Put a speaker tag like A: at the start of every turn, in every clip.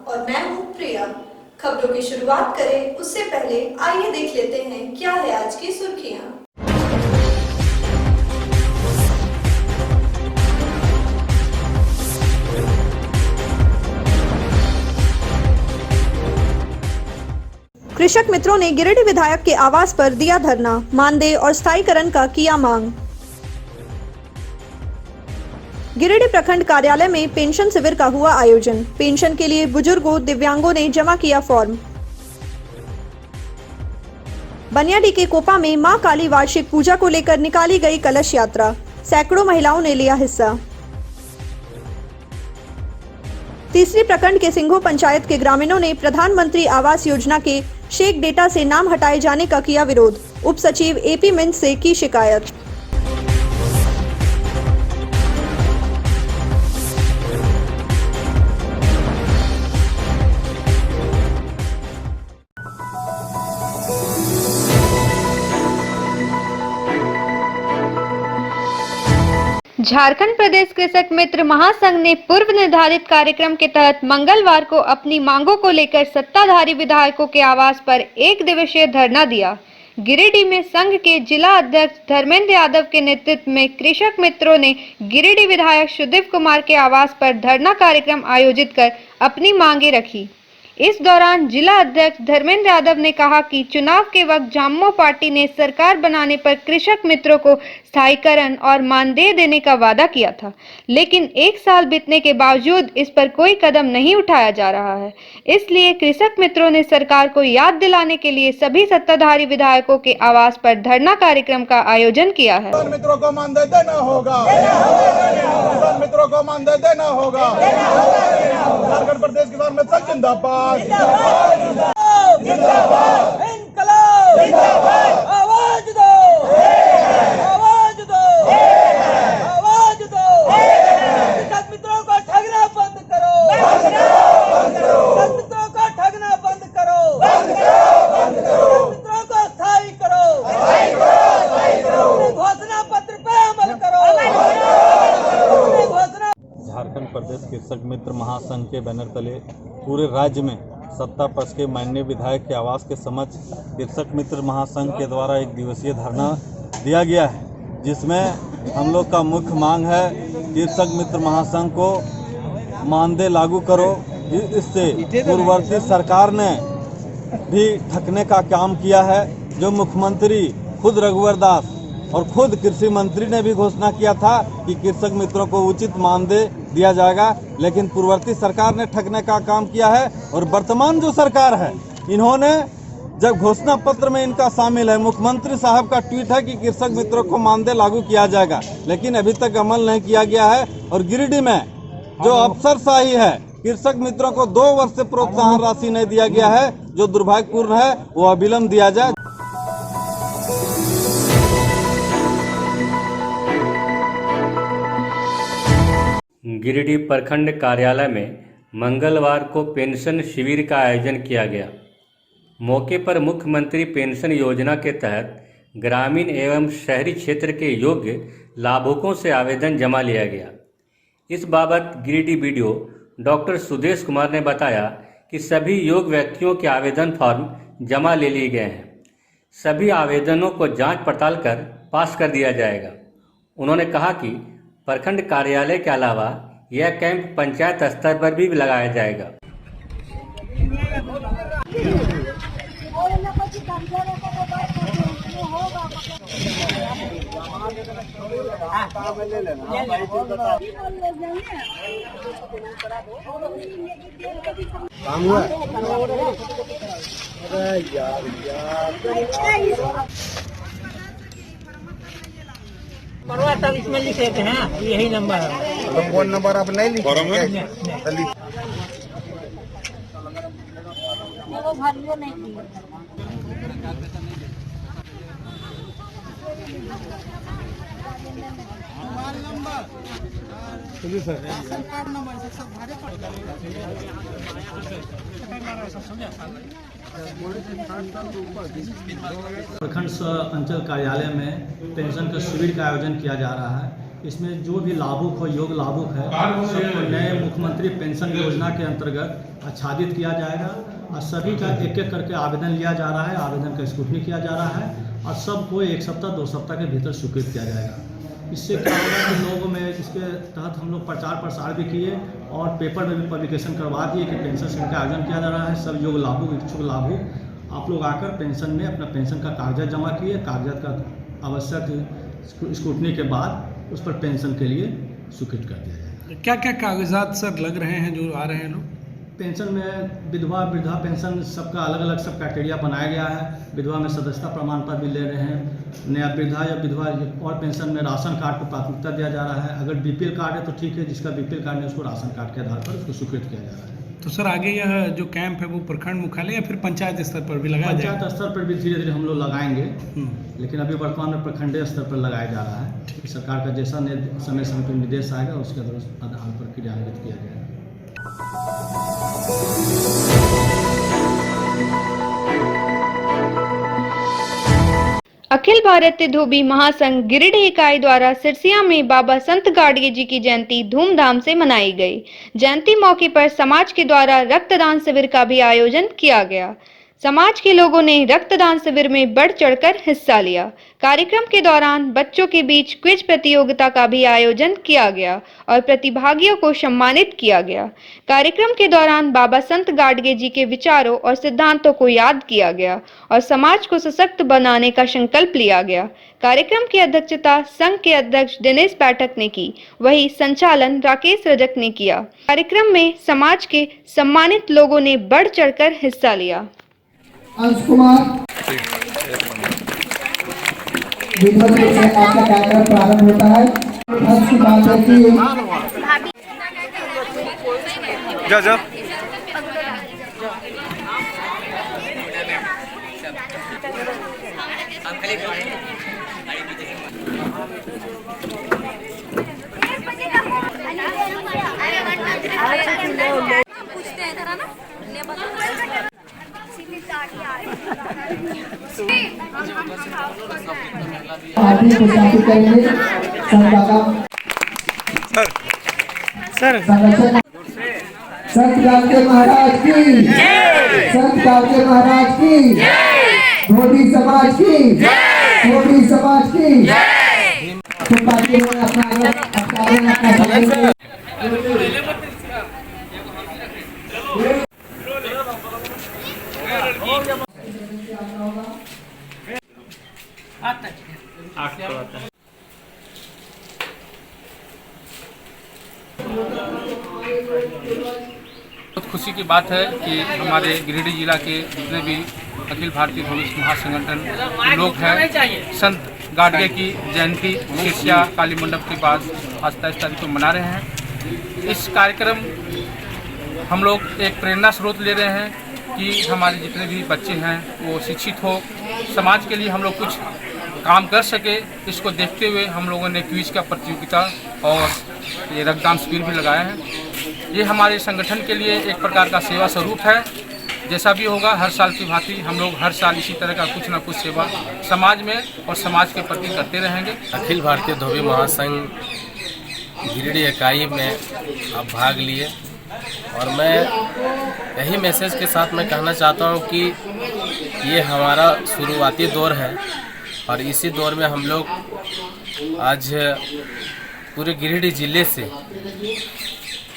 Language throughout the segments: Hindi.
A: और मैं हूं प्रिया। खबरों की शुरुआत करें उससे पहले आइए देख लेते हैं क्या है आज की सुर्खियां। कृषक मित्रों ने गिरिडीह विधायक के आवास पर दिया धरना, मानदेय और स्थायीकरण का किया मांग। गिरिडीह प्रखंड कार्यालय में पेंशन शिविर का हुआ आयोजन। पेंशन के लिए बुजुर्गों दिव्यांगों ने जमा किया फॉर्म। बनियाडीह के कोपा में मां काली वार्षिक पूजा को लेकर निकाली गई कलश यात्रा। सैकड़ों महिलाओं ने लिया हिस्सा। तीसरी प्रखंड के सिंघो पंचायत के ग्रामीणों ने प्रधानमंत्री आवास योजना के शेक डेटा से नाम हटाए जाने का किया विरोध। उप सचिव एपी मिंज से की शिकायत।
B: झारखंड प्रदेश कृषक मित्र महासंघ ने पूर्व निर्धारित कार्यक्रम के तहत मंगलवार को अपनी मांगों को लेकर सत्ताधारी विधायकों के आवास पर एक दिवसीय धरना दिया। गिरिडीह में संघ के जिला अध्यक्ष धर्मेंद्र यादव के नेतृत्व में कृषक मित्रों ने गिरिडीह विधायक सुदीप कुमार के आवास पर धरना कार्यक्रम आयोजित कर अपनी मांगे रखी। इस दौरान जिला अध्यक्ष धर्मेंद्र यादव ने कहा कि चुनाव के वक्त झामुमो पार्टी ने सरकार बनाने पर कृषक मित्रों को स्थायीकरण और मानदेय देने का वादा किया था, लेकिन एक साल बीतने के बावजूद इस पर कोई कदम नहीं उठाया जा रहा है। इसलिए कृषक मित्रों ने सरकार को याद दिलाने के लिए सभी सत्ताधारी विधायकों के आवास पर धरना कार्यक्रम का आयोजन किया है।
C: किसान मित्रों को मानदेय देना होगा, किसान मित्रों को मानदेय देना होगा। झारखंड प्रदेश किसान मित्र जिंदाबाद, जिंदाबाद, इनकलाब जिंदाबाद, आवाज दो, आवाज दो, आवाज दो। किसान मित्रों को ठगना बंद करो, किसान मित्रों को ठगना बंद करो, किसान मित्रों को स्थायी करो, घोषणा पत्र पे अमल करो, घोषणा।
D: झारखंड प्रदेश कृषक मित्र महासंघ के बैनर तले पूरे राज्य में सत्ता पक्ष के माननीय विधायक के आवास के समक्ष कृषक मित्र महासंघ के द्वारा एक दिवसीय धरना दिया गया है, जिसमें हम लोग का मुख्य मांग है कृषक मित्र महासंघ को मानदेय लागू करो। इससे पूर्ववर्ती सरकार ने भी ठगने का काम किया है। जो मुख्यमंत्री खुद रघुवर दास और खुद कृषि मंत्री ने भी घोषणा किया था कि कृषक मित्रों को उचित मानदेय दिया जाएगा, लेकिन पूर्ववर्ती सरकार ने ठगने का काम किया है। और वर्तमान जो सरकार है, इन्होंने जब घोषणा पत्र में इनका शामिल है, मुख्यमंत्री साहब का ट्वीट है कि कृषक मित्रों को मानदेय लागू किया जाएगा, लेकिन अभी तक अमल नहीं किया गया है। और गिरिडीह में जो अफसरशाही है, कृषक मित्रों को 2 वर्ष से प्रोत्साहन राशि नहीं दिया गया है, जो दुर्भाग्यपूर्ण है, वो अविलंब दिया जाए।
E: गिरिडीह प्रखंड कार्यालय में मंगलवार को पेंशन शिविर का आयोजन किया गया। मौके पर मुख्यमंत्री पेंशन योजना के तहत ग्रामीण एवं शहरी क्षेत्र के योग्य लाभुकों से आवेदन जमा लिया गया। इस बाबत गिरिडीह बीडीओ डॉक्टर सुदेश कुमार ने बताया कि सभी योग्य व्यक्तियों के आवेदन फॉर्म जमा ले लिए गए हैं। सभी आवेदनों को जांच पड़ताल कर पास कर दिया जाएगा। उन्होंने कहा कि प्रखंड कार्यालय के अलावा यह कैंप पंचायत स्तर पर भी लगाया जाएगा।
C: काम हुआ?
F: इसमें लिख लेते हैं, यही नंबर है।
C: तो फोन नंबर आप नहीं लिखे?
G: प्रखंड अंचल कार्यालय में पेंशन का शिविर का आयोजन किया जा रहा है। इसमें जो भी लाभुक हो, योग्य लाभुक है, सबको नए मुख्यमंत्री पेंशन योजना के अंतर्गत आच्छादित किया जाएगा और सभी का एक एक करके आवेदन लिया जा रहा है, आवेदन का स्क्रूटनी किया जा रहा है और सबको 1 सप्ताह 2 सप्ताह के भीतर स्वीकृत किया जाएगा। इससे क्या होगा कि लोगों में इसके तहत हम लोग प्रचार प्रसार भी किए और पेपर में भी पब्लिकेशन करवा दिए कि पेंशन स्कीम का आयोजन किया जा रहा है। सब योग्य लाभुक, इच्छुक लाभुक आप लोग आकर पेंशन में अपना पेंशन का कागजात जमा किए, कागजात का आवश्यक स्क्रूटनी के बाद उस पर पेंशन के लिए स्वीकृत कर दिया जाएगा।
H: क्या क्या कागजात सर लग रहे हैं जो आ रहे हैं लोग?
G: पेंशन में विधवा वृद्धा पेंशन सबका अलग अलग सब क्राइटेरिया बनाया गया है। विधवा में सदस्यता प्रमाण पत्र भी ले रहे हैं, नया वृद्धा या विधवा और पेंशन में राशन कार्ड को प्राथमिकता दिया जा रहा है। अगर बीपीएल कार्ड है तो ठीक है, जिसका बीपीएल कार्ड है उसको राशन कार्ड के आधार पर उसको स्वीकृत किया जा रहा है।
H: तो सर आगे यह जो कैंप है वो प्रखंड मुख्यालय या फिर पंचायत स्तर पर भी लगाया जाएगा?
G: पंचायत स्तर पर भी धीरे धीरे हम लोग लगाएंगे, लेकिन अभी वर्तमान में प्रखंडीय स्तर पर लगाया जा रहा है। सरकार का जैसा समय पर निर्देश आएगा उसके आधार पर क्रियान्वित किया जाएगा।
B: अखिल भारतीय धोबी महासंघ गिरिडीह इकाई द्वारा सिरसिया में बाबा संत गाडगे जी की जयंती धूमधाम से मनाई गई। जयंती मौके पर समाज के द्वारा रक्तदान शिविर का भी आयोजन किया गया। समाज के लोगों ने रक्तदान शिविर में बढ़ चढ़कर हिस्सा लिया। कार्यक्रम के दौरान बच्चों के बीच क्विज प्रतियोगिता का भी आयोजन किया गया और प्रतिभागियों को सम्मानित किया गया। कार्यक्रम के दौरान बाबा संत गाडगे जी के विचारों और सिद्धांतों को याद किया गया और समाज को सशक्त बनाने का संकल्प लिया गया। कार्यक्रम की अध्यक्षता संघ के अध्यक्ष दिनेश पाठक ने की, वही संचालन राकेश रजक ने किया। कार्यक्रम में समाज के सम्मानित लोगों ने बढ़ चढ़कर हिस्सा लिया।
I: अंश कुमार विधिवत रूप से आपका कार्यक्रम प्रारंभ होता है। अंश की बात है कि आदमी को शांति करेंगे। संत गाडगे महाराज की, संत गाडगे महाराज की, धोबी समाज की, धोबी समाज की।
J: बहुत खुशी की बात है कि हमारे गिरिडीह जिला के जितने भी अखिल भारतीय धोबी महासंगठन के लोग हैं, संत गाडगे की जयंती सिरसिया काली मंडप के पास आज 27 तारीख को मना रहे हैं। इस कार्यक्रम हम लोग एक प्रेरणा स्रोत ले रहे हैं कि हमारे जितने भी बच्चे हैं वो शिक्षित हो, समाज के लिए हम लोग कुछ काम कर सके। इसको देखते हुए हम लोगों ने क्विज का प्रतियोगिता और ये रक्तदान शिविर भी लगाया है। ये हमारे संगठन के लिए एक प्रकार का सेवा स्वरूप है। जैसा भी होगा हर साल की भांति हम लोग हर साल इसी तरह का कुछ ना कुछ सेवा समाज में और समाज के प्रति करते रहेंगे।
K: अखिल भारतीय धोबी महासंघ गिरिडीह इकाई में आप भाग लिए और मैं यही मैसेज के साथ मैं कहना चाहता हूँ कि ये हमारा शुरुआती दौर है और इसी दौर में हम लोग आज पूरे गिरिडीह जिले से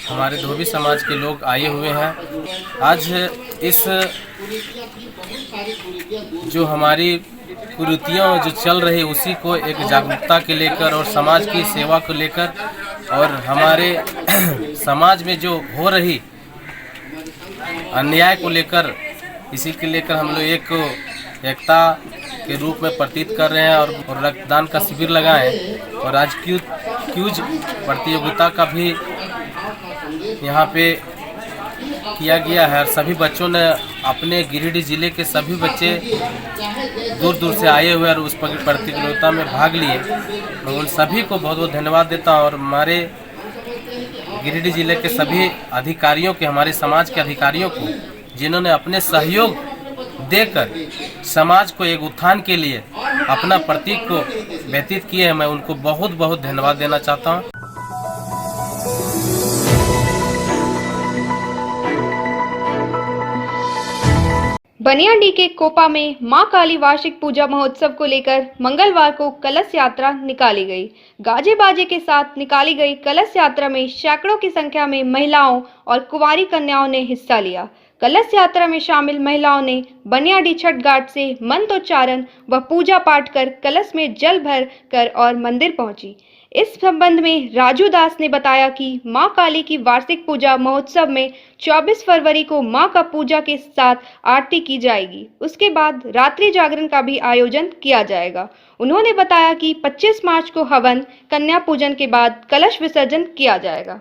K: हमारे धोबी समाज के लोग आए हुए हैं। आज इस जो हमारी कुरीतियाँ जो चल रही उसी को एक जागरूकता के लेकर और समाज की सेवा को लेकर और हमारे समाज में जो हो रही अन्याय को लेकर इसी के लेकर हम लोग एकता के रूप में प्रतीत कर रहे हैं और रक्तदान का शिविर लगाए और आज क्यूज प्रतियोगिता का भी यहाँ पे किया गया है। सभी बच्चों ने अपने गिरिडीह जिले के सभी बच्चे दूर दूर से आए हुए और उस प्रतियोगिता में भाग लिए। मैं उन सभी को बहुत बहुत धन्यवाद देता हूँ और हमारे गिरिडीह जिले के सभी अधिकारियों के, हमारे समाज के अधिकारियों को, जिन्होंने अपने सहयोग देकर समाज को एक उत्थान के लिए अपना प्रतीक को व्यतीत किए हैं, मैं उनको बहुत बहुत धन्यवाद देना चाहता हूँ।
B: बनियाडी के कोपा में मां काली वार्षिक पूजा महोत्सव को लेकर मंगलवार को कलश यात्रा निकाली गई। गाजे बाजे के साथ निकाली गई कलश यात्रा में सैकड़ों की संख्या में महिलाओं और कुंवारी कन्याओं ने हिस्सा लिया। कलश यात्रा में शामिल महिलाओं ने बनियाडी छठ घाट से मंत्रोच्चारण व पूजा पाठ कर कलश में जल भर कर और मंदिर पहुंची। इस संबंध में राजू दास ने बताया कि मां काली की वार्षिक पूजा महोत्सव में 24 फरवरी को मां का पूजा के साथ आरती की जाएगी। उसके बाद रात्रि जागरण का भी आयोजन किया जाएगा। उन्होंने बताया कि 25 मार्च को हवन कन्या पूजन के बाद कलश विसर्जन किया जाएगा।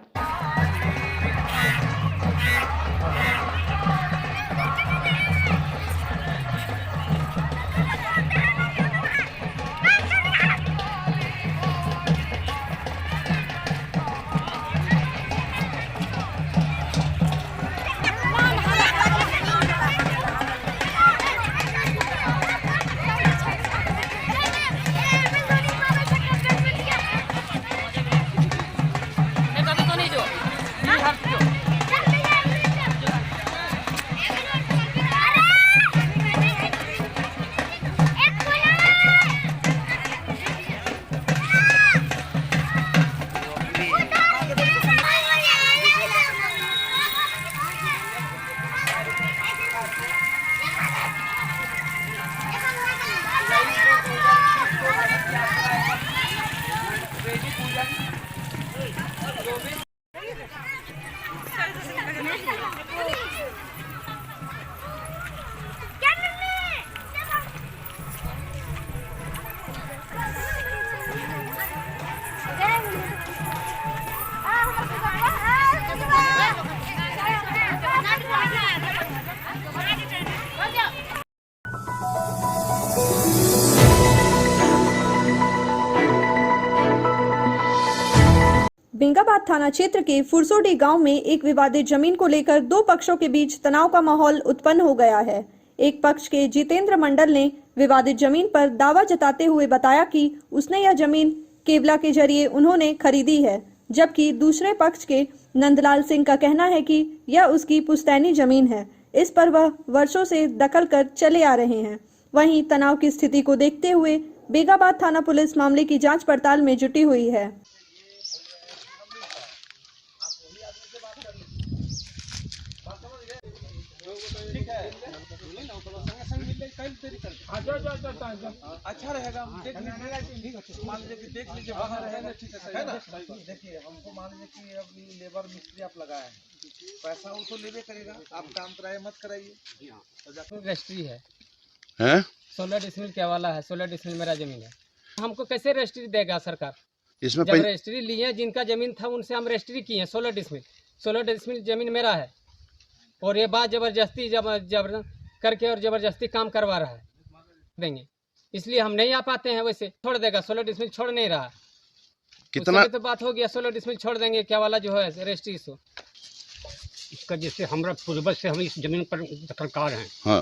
A: बेंगाबाद थाना क्षेत्र के फुरसोडी गांव में एक विवादित जमीन को लेकर दो पक्षों के बीच तनाव का माहौल उत्पन्न हो गया है। एक पक्ष के जितेंद्र मंडल ने विवादित जमीन पर दावा जताते हुए बताया कि उसने यह जमीन केवला के जरिए उन्होंने खरीदी है, जबकि दूसरे पक्ष के नंदलाल सिंह का कहना है कि यह उसकी पुश्तैनी जमीन है। इस पर वह वर्षों से दखल कर चले आ रहे हैं। वहीं तनाव की स्थिति को देखते हुए बेंगाबाद थाना पुलिस मामले की जांच पड़ताल में जुटी हुई है।
C: अच्छा रहेगा, मान लीजिए कि देख लीजिए बाहर रहेगा, ठीक है ना। देखिए हमको मान लीजिए कि अभी लेबर मिस्त्री आप लगाए हैं, पैसा उनको लेवे करेगा, आप काम कराए मत कराइए।
F: रजिस्ट्री है
K: हैं?
F: 16 डिसमिल क्या वाला है, 16 डिसमिल मेरा जमीन है। हमको कैसे रजिस्ट्री देगा सरकार?
K: इसमें
F: जब रजिस्ट्री लिए, जिनका जमीन था उनसे हम रजिस्ट्री किए हैं। 16 डिसमिल जमीन मेरा है और ये बात जबरदस्ती जबर करके और जबरदस्ती काम करवा रहा है। देंगे इसलिए हम नहीं आ पाते हैं। वैसे छोड़ देगा, 16 डिसमिल छोड़ नहीं रहा। कितना तो बात हो गया, 16 डिसमिल छोड़ देंगे क्या वाला जो है रजिस्ट्री से।
L: इसका जैसे हमारा पूर्वज से हम इस जमीन पर दखलकार हैं।
K: हाँ।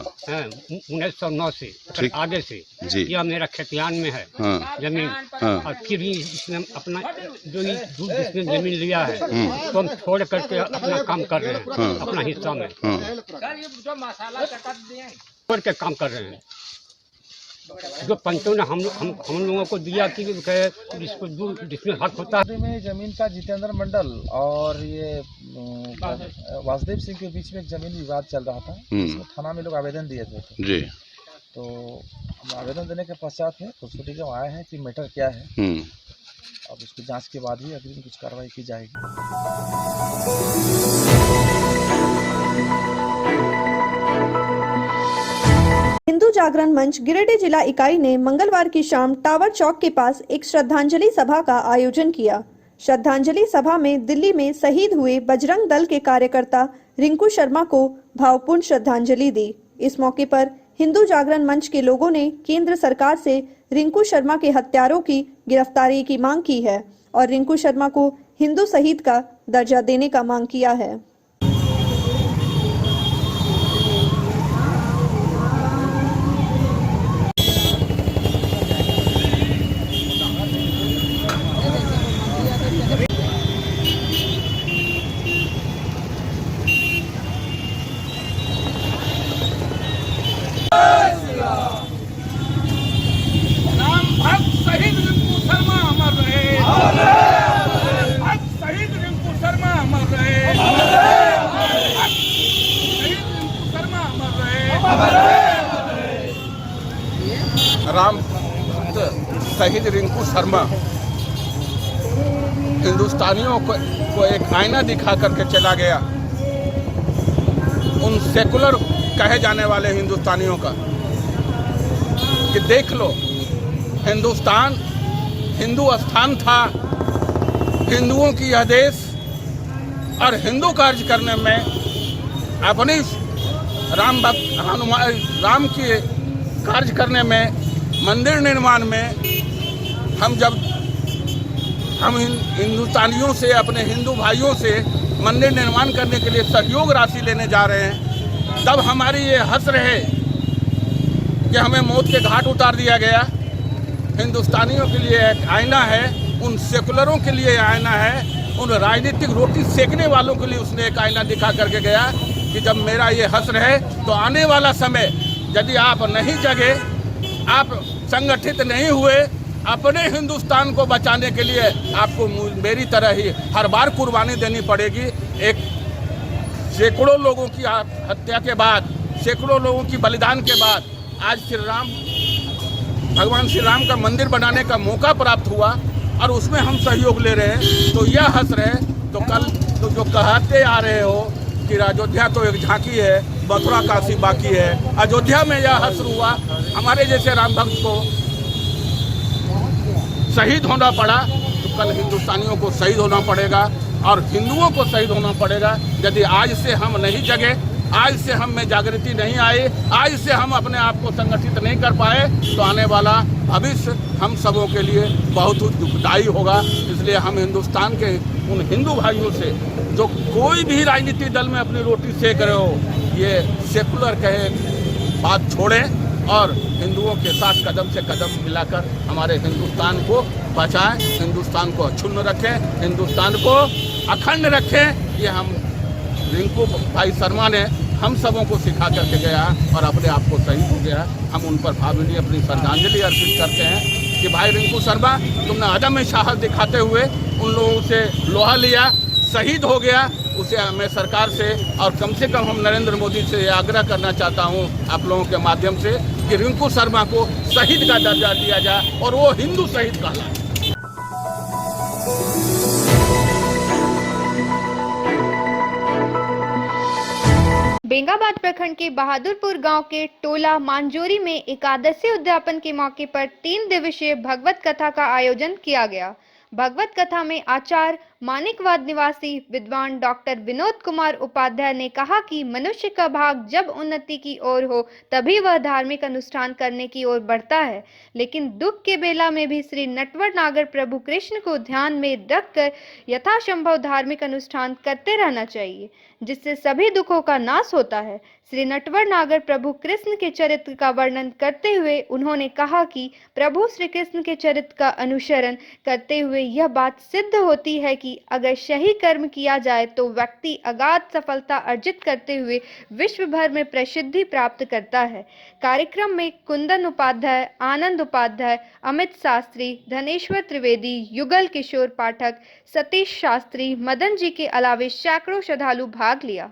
L: 1909 से आगे से यह मेरा खेतियान में है।
K: हाँ।
L: जमीन। हाँ। और फिर भी इसने अपना जो जिसने जमीन लिया है उसको हम छोड़ करके अपना काम कर रहे हैं। हाँ। अपना हिस्सा में छोड़ के काम कर रहे हैं। जो पंचों ने हम लोगों को दिया कि जिसको जिसमें हक होता है।
C: में जमीन का जितेंद्र मंडल और ये वासुदेव सिंह के बीच में एक जमीन विवाद चल रहा था। इसमें थाना में लोग आवेदन दिए थे जी। तो हम आवेदन देने के पश्चात में फुरसोडी गाँव आए हैं कि मैटर क्या है। अब उसकी जांच के बाद ही अग्रिम कुछ कार्रवाई की जाएगी।
A: हिंदू जागरण मंच गिरिडीह जिला इकाई ने मंगलवार की शाम टावर चौक के पास एक श्रद्धांजलि सभा का आयोजन किया। श्रद्धांजलि सभा में दिल्ली में शहीद हुए बजरंग दल के कार्यकर्ता रिंकू शर्मा को भावपूर्ण श्रद्धांजलि दी। इस मौके पर हिंदू जागरण मंच के लोगों ने केंद्र सरकार से रिंकू शर्मा के हत्यारों की गिरफ्तारी की मांग की है और रिंकू शर्मा को हिंदू शहीद का दर्जा देने का मांग किया है।
M: राम भक्त शहीद रिंकू शर्मा हिंदुस्तानियों को एक आईना दिखा करके चला गया, उन सेकुलर कहे जाने वाले हिंदुस्तानियों का, कि देख लो हिंदुस्तान हिंदू स्थान था, हिंदुओं की यह देश, और हिंदू कार्य करने में अपनी राम के कार्य करने में, मंदिर निर्माण में हम हिंदुस्तानियों से, अपने हिंदू भाइयों से मंदिर निर्माण करने के लिए सहयोग राशि लेने जा रहे हैं, तब हमारी ये हंस रहे कि हमें मौत के घाट उतार दिया गया। हिंदुस्तानियों के लिए एक आईना है, उन सेकुलरों के लिए आईना है, उन राजनीतिक रोटी सेकने वालों के लिए उसने एक आईना दिखा करके गया कि जब मेरा ये हश्र है तो आने वाला समय यदि आप नहीं जगे, आप संगठित नहीं हुए, अपने हिंदुस्तान को बचाने के लिए आपको मेरी तरह ही हर बार कुर्बानी देनी पड़ेगी। एक सैकड़ों लोगों की हत्या के बाद, सैकड़ों लोगों की बलिदान के बाद आज भगवान श्री राम का मंदिर बनाने का मौका प्राप्त हुआ और उसमें हम सहयोग ले रहे हैं। तो यह हश्र है। तो कल तो जो कहते आ रहे हो कि अयोध्या तो एक झांकी है, मथुरा काशी बाकी है, अयोध्या में यह हश्र हुआ, हमारे जैसे राम भक्त को शहीद होना पड़ा, तो कल हिंदुस्तानियों को शहीद होना पड़ेगा और हिंदुओं को शहीद होना पड़ेगा। यदि आज से हम नहीं जगे, आज से हम में जागृति नहीं आई, आज से हम अपने आप को संगठित नहीं कर पाए, तो आने वाला भविष्य हम सबों के लिए बहुत दुखदायी होगा। इसलिए हम हिंदुस्तान के उन हिंदू भाइयों से जो कोई भी राजनीतिक दल में अपनी रोटी सेक रहे हो, ये सेकुलर कहे बात छोड़ें और हिंदुओं के साथ कदम से कदम मिलाकर हमारे हिंदुस्तान को बचाएं, हिंदुस्तान को अक्षुण्ण रखें, हिंदुस्तान को अखंड रखें। ये हम रिंकू भाई शर्मा ने हम सबों को सिखा करके गया और अपने आप को शहीद हो गया। हम उन पर भावनीय अपनी श्रद्धांजलि अर्पित करते हैं कि भाई रिंकू शर्मा, तुमने अदम्य साहस दिखाते हुए उन लोगों से लोहा लिया, शहीद हो गया। उसे मैं सरकार से और कम से कम हम नरेंद्र मोदी से आग्रह करना चाहता हूं आप लोगों के माध्यम से कि रिंकू शर्मा को शहीद का दर्जा दिया जाए और वो हिंदू शहीद कहलाए।
B: बेंगाबाद प्रखंड के बहादुरपुर गांव के टोला मांजोरी में एकादशी उद्यापन के मौके पर 3 दिवसीय भगवत कथा का आयोजन किया गया। भगवत कथा में आचार्य मानिकवाद निवासी विद्वान डॉक्टर विनोद कुमार उपाध्याय ने कहा कि मनुष्य का भाग जब उन्नति की ओर हो तभी वह धार्मिक अनुष्ठान करने की ओर बढ़ता है, लेकिन दुख के बेला में भी श्री नटवर नागर प्रभु कृष्ण को ध्यान में रखकर यथासंभव धार्मिक अनुष्ठान करते रहना चाहिए, जिससे सभी दुखों का नाश होता है। श्री नटवर नागर प्रभु कृष्ण के चरित्र का वर्णन करते हुए उन्होंने कहा कि प्रभु श्री कृष्ण के चरित्र का अनुसरण करते हुए यह बात सिद्ध होती है कि अगर सही कर्म किया जाए तो व्यक्ति अगाध सफलता अर्जित करते हुए विश्व भर में प्रसिद्धि प्राप्त करता है। कार्यक्रम में कुंदन उपाध्याय, आनंद उपाध्याय, अमित शास्त्री, धनेश्वर त्रिवेदी, युगल किशोर पाठक, सतीश शास्त्री, मदन जी के अलावे सैकड़ों श्रद्धालु भाग लिया।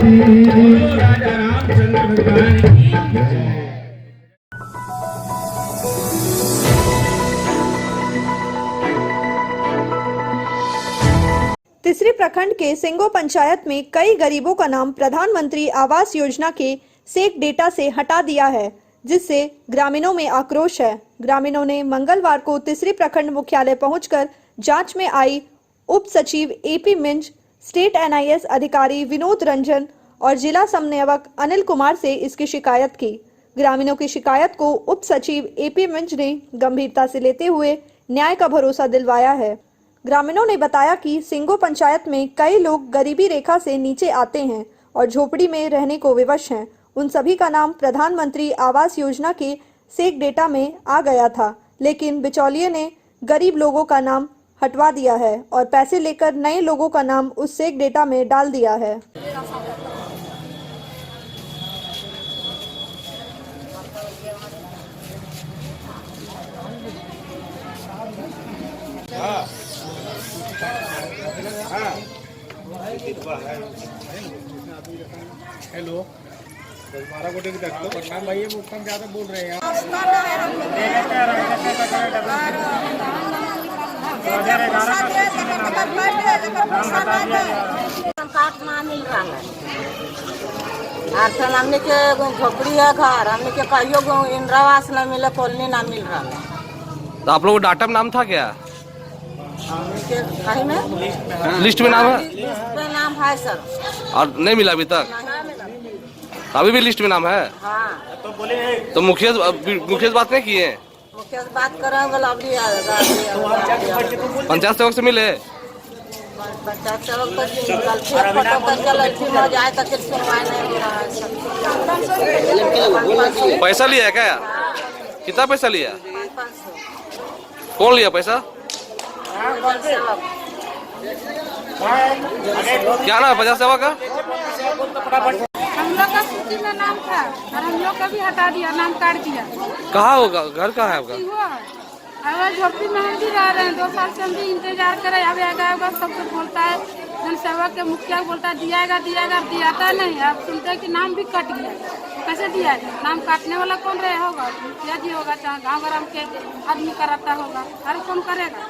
I: राजा रामचंद्र भगवान की जय।
A: तिसरी प्रखंड के सिंगो पंचायत में कई गरीबों का नाम प्रधानमंत्री आवास योजना के सेक डेटा से हटा दिया है, जिससे ग्रामीणों में आक्रोश है। ग्रामीणों ने मंगलवार को तिसरी प्रखंड मुख्यालय पहुंचकर जांच में आई उप सचिव एपी मिंज, स्टेट एनआईएस अधिकारी विनोद रंजन और जिला समन्वयक अनिल कुमार से इसकी शिकायत की। ग्रामीणों की शिकायत को उप सचिव एपी मिंज ने गंभीरता से लेते हुए न्याय का भरोसा दिलवाया है। ग्रामीणों ने बताया कि सिंगो पंचायत में कई लोग गरीबी रेखा से नीचे आते हैं और झोपड़ी में रहने को विवश हैं। उन सभी का नाम प्रधानमंत्री आवास योजना के सेक डेटा में आ गया था, लेकिन बिचौलिए ने गरीब लोगों का नाम हटवा दिया है और पैसे लेकर नए लोगों का नाम उस सेक डेटा में डाल दिया है।
C: हेलो 12 गोटे की देखो भाई, ये कम ज्यादा बोल रहे हैं
N: मिल रहा है। हमने के झोपड़ी है घर, हमने के कहियो इंदिरा आवास न मिले, कॉलोनी ना मिल रहा है।
K: तो आप लोगों को डाटा में नाम था क्या?
N: लिस्ट में नाम है? लिस्ट में नाम है सर।
K: और नहीं मिला अभी तक? अभी भी लिस्ट में नाम है?
N: हाँ।
K: तो मुखिया से बात नहीं किए?
N: मुखिया से बात करेंगे,
K: पंचायत सेवक से मिले?
N: पंचायत सेवक फोटो करके लड़की हो जाए तो फिर सुनवाई नहीं हो रहा है।
K: पैसा लिया है क्या? कितना पैसा लिया?
N: 500।
K: कौन लिया पैसा? क्या नाम है पंचायत सेवा का?
N: हम लोग का सूची में नाम था और हम लोग का भी हटा दिया, नाम काट दिया।
K: कहाँ होगा? घर कहाँ है आपका?
N: झोपड़ी में हम भी रह रहे हैं, 2 साल से हम भी इंतजार कर रहे हैं। अब आएगा सब कुछ बोलता है, जनसेवा के मुखिया बोलता है दियागा दियाता नहीं। अब सुनते हैं कि नाम भी कट गया, कैसे दिया है? नाम काटने वाला कौन रहे होगा? मुखिया जी होगा, चाहे गाँव ग्राम के आदमी कराता होगा, और कौन करेगा?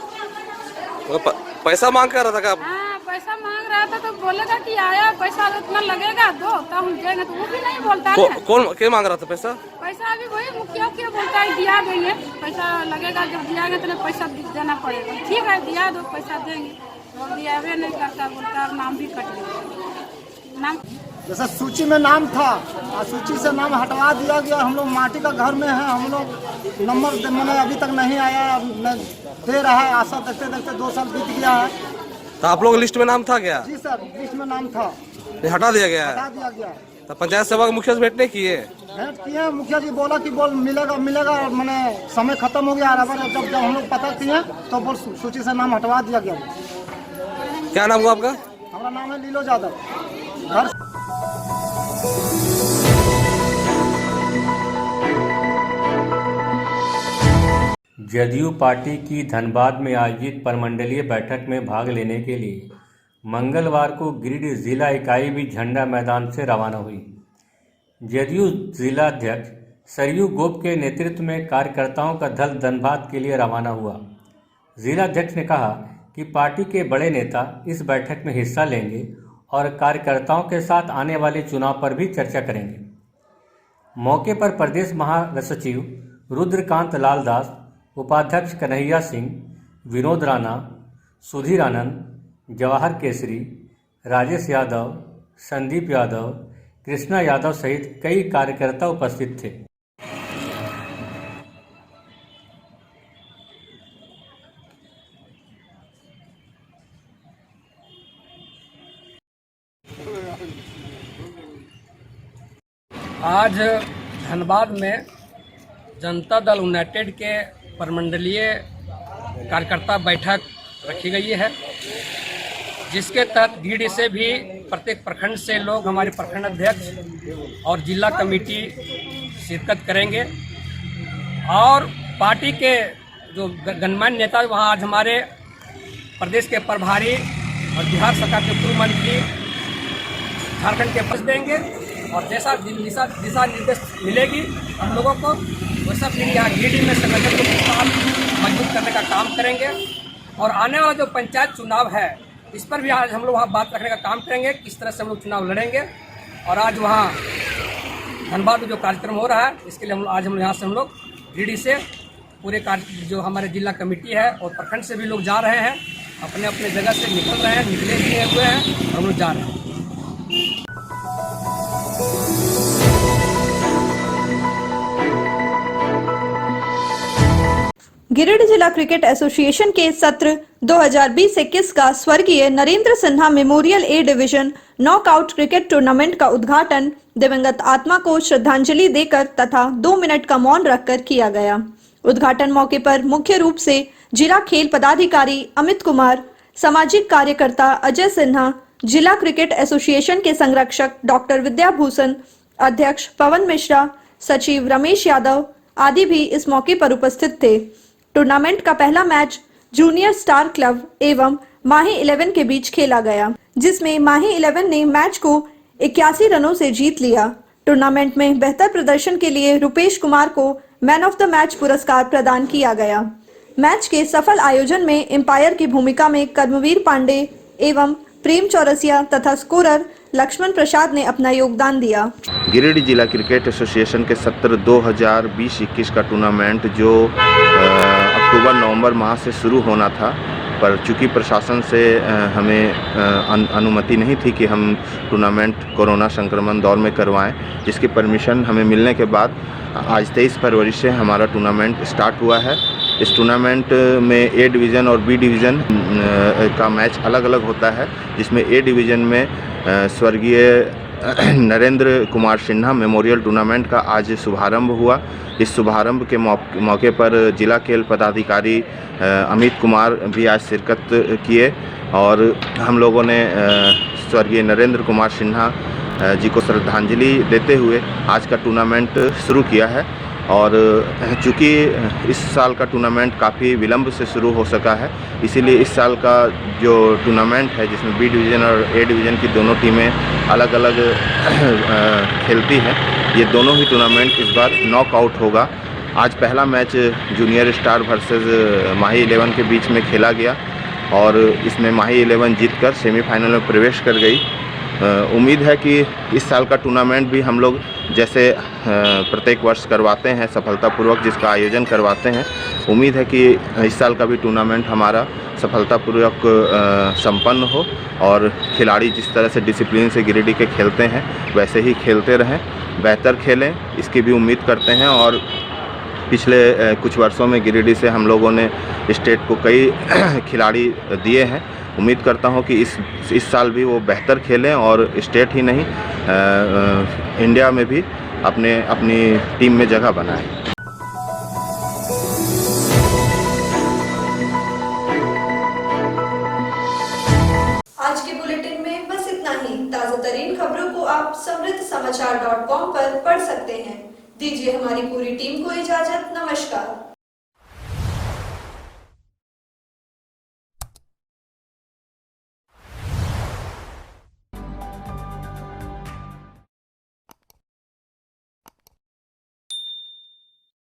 K: पैसा मांग कर रहा था क्या?
N: हाँ, पैसा मांग रहा था तो बोलेगा कि आया पैसा उतना लगेगा दो तो हम देंगे, तो वो भी नहीं बोलता है।
K: कौन क्या मांग रहा था पैसा?
N: पैसा अभी वही मुखिया क्या बोलता है दिया देंगे, पैसा लगेगा, जब दियागे तो पैसा देना पड़ेगा। ठीक है दिया दो, पैसा देंगे। तो दिया नहीं करता, बोलता नाम भी कट गया। नाम
G: जैसे सूची में नाम था और सूची से नाम हटवा दिया गया। हम लोग माटी का घर में है, हम लोग नंबर मैंने अभी तक नहीं आया, दे रहा है आशा, देखते देखते 2 साल बीत गया है।
K: तो आप लोग लिस्ट में नाम था क्या?
G: जी सर, लिस्ट में नाम था,
K: हटा दिया गया है?
G: हटा दिया गया।
K: तो पंचायत सेवा के मुखिया से भेंट नहीं किए?
G: भेंट किए, मुखिया जी बोला कि बोल मिलेगा, मैंने समय खत्म हो गया। जब हम लोग पता किए तो बोल सूची से नाम हटवा दिया गया।
K: क्या नाम हुआ आपका?
G: हमारा नाम है लीलो यादव। घर
E: जदयू पार्टी की धनबाद में आयोजित प्रमंडलीय बैठक में भाग लेने के लिए मंगलवार को गिरिडीह जिला इकाई भी झंडा मैदान से रवाना हुई। जदयू जिला अध्यक्ष सरयू गोप के नेतृत्व में कार्यकर्ताओं का दल धनबाद के लिए रवाना हुआ। जिला अध्यक्ष ने कहा कि पार्टी के बड़े नेता इस बैठक में हिस्सा लेंगे और कार्यकर्ताओं के साथ आने वाले चुनाव पर भी चर्चा करेंगे। मौके पर प्रदेश महासचिव रुद्रकांत लाल दास, उपाध्यक्ष कन्हैया सिंह, विनोद राणा, सुधीर आनंद, जवाहर केसरी, राजेश यादव, संदीप यादव, कृष्णा यादव सहित कई कार्यकर्ता उपस्थित थे।
F: आज धनबाद में जनता दल यूनाइटेड के प्रमंडलीय कार्यकर्ता बैठक रखी गई है, जिसके तहत गिरिडीह से भी प्रत्येक प्रखंड से लोग, हमारे प्रखंड अध्यक्ष और जिला कमेटी शिरकत करेंगे। और पार्टी के जो गणमान्य नेता वहाँ आज हमारे प्रदेश के प्रभारी और बिहार सरकार के पूर्व मंत्री झारखंड के बस देंगे और जैसा दिशा निर्देश मिलेगी हम लोगों को वैसा फिर यहाँ गिरिडीह में संगठन को मजबूत करने का काम करेंगे। और आने वाला जो पंचायत चुनाव है इस पर भी आज हम लोग वहाँ बात रखने का काम करेंगे, किस तरह से हम लोग चुनाव लड़ेंगे। और आज वहाँ धनबाद में जो कार्यक्रम हो रहा है इसके लिए आज हम यहाँ से हम लोग गिरिडीह से पूरे जो हमारे जिला कमेटी है और प्रखंड से भी लोग जा रहे हैं, अपने अपने जगह से निकल रहे हैं, निकले भी हुए हैं और हम लोग जा रहे हैं।
A: गिरिडीह जिला क्रिकेट एसोसिएशन के सत्र 2020-21 का स्वर्गीय Narendra Sinha memorial A division knockout cricket tournament का उद्घाटन दिवंगत आत्मा को श्रद्धांजलि देकर तथा 2 मिनट का मौन रखकर किया गया। उद्घाटन मौके पर मुख्य रूप से जिला खेल पदाधिकारी अमित कुमार, सामाजिक कार्यकर्ता अजय सिन्हा, जिला क्रिकेट एसोसिएशन के संरक्षक डॉक्टर विद्याभूषण, अध्यक्ष पवन मिश्रा, सचिव रमेश यादव आदि भी इस मौके पर उपस्थित थे। टूर्नामेंट का पहला मैच जूनियर स्टार क्लब एवं माही 11 के बीच खेला गया, जिसमें माही 11 ने मैच को 81 रनों से जीत लिया। टूर्नामेंट में बेहतर प्रदर्शन के लिए रुपेश कुमार को मैन ऑफ द मैच पुरस्कार प्रदान किया गया। मैच के सफल आयोजन में एम्पायर की भूमिका में कर्मवीर पांडे एवं प्रेम चौरसिया तथा स्कोरर लक्ष्मण प्रसाद ने अपना योगदान दिया।
O: गिरिडीह जिला क्रिकेट एसोसिएशन के सत्र 2020-21 का टूर्नामेंट जो अक्टूबर-नवंबर माह से शुरू होना था, पर चूंकि प्रशासन से हमें अनुमति नहीं थी कि हम टूर्नामेंट कोरोना संक्रमण दौर में करवाएं, जिसकी परमिशन हमें मिलने के बाद आज 23 फरवरी से हमारा टूर्नामेंट स्टार्ट हुआ है। इस टूर्नामेंट में ए डिवीज़न और बी डिवीज़न का मैच अलग अलग होता है, जिसमें ए डिवीज़न में स्वर्गीय नरेंद्र कुमार सिन्हा मेमोरियल टूर्नामेंट का आज शुभारंभ हुआ। इस शुभारंभ के मौके पर जिला खेल पदाधिकारी अमित कुमार भी आज शिरकत किए और हम लोगों ने स्वर्गीय नरेंद्र कुमार सिन्हा जी को श्रद्धांजलि देते हुए आज का टूर्नामेंट शुरू किया है। और चूँकि इस साल का टूर्नामेंट काफ़ी विलंब से शुरू हो सका है, इसीलिए इस साल का जो टूर्नामेंट है जिसमें बी डिवीज़न और ए डिवीज़न की दोनों टीमें अलग अलग खेलती हैं, ये दोनों ही टूर्नामेंट इस बार नॉकआउट होगा। आज पहला मैच जूनियर स्टार वर्सेस माही 11 के बीच में खेला गया और इसमें माही 11 जीतकर सेमीफाइनल में प्रवेश कर गई। उम्मीद है कि इस साल का टूर्नामेंट भी हम लोग जैसे प्रत्येक वर्ष करवाते हैं सफलतापूर्वक, जिसका आयोजन करवाते हैं, उम्मीद है कि इस साल का भी टूर्नामेंट हमारा सफलतापूर्वक संपन्न हो और खिलाड़ी जिस तरह से डिसिप्लिन से गिरिडीह के खेलते हैं वैसे ही खेलते रहें, बेहतर खेलें, इसकी भी उम्मीद करते हैं। और पिछले कुछ वर्षों में गिरिडीह से हम लोगों ने स्टेट को कई खिलाड़ी दिए हैं। उम्मीद करता हूं कि इस साल भी वो बेहतर खेलें और स्टेट ही नहीं इंडिया में भी अपनी टीम में जगह बनाएं।
A: आज के बुलेटिन में बस इतना ही। ताज़ा तरीन खबरों को आप समृद्धसमाचार.com पर पढ़ सकते हैं। दीजिए हमारी पूरी टीम को इजाजत। नमस्कार।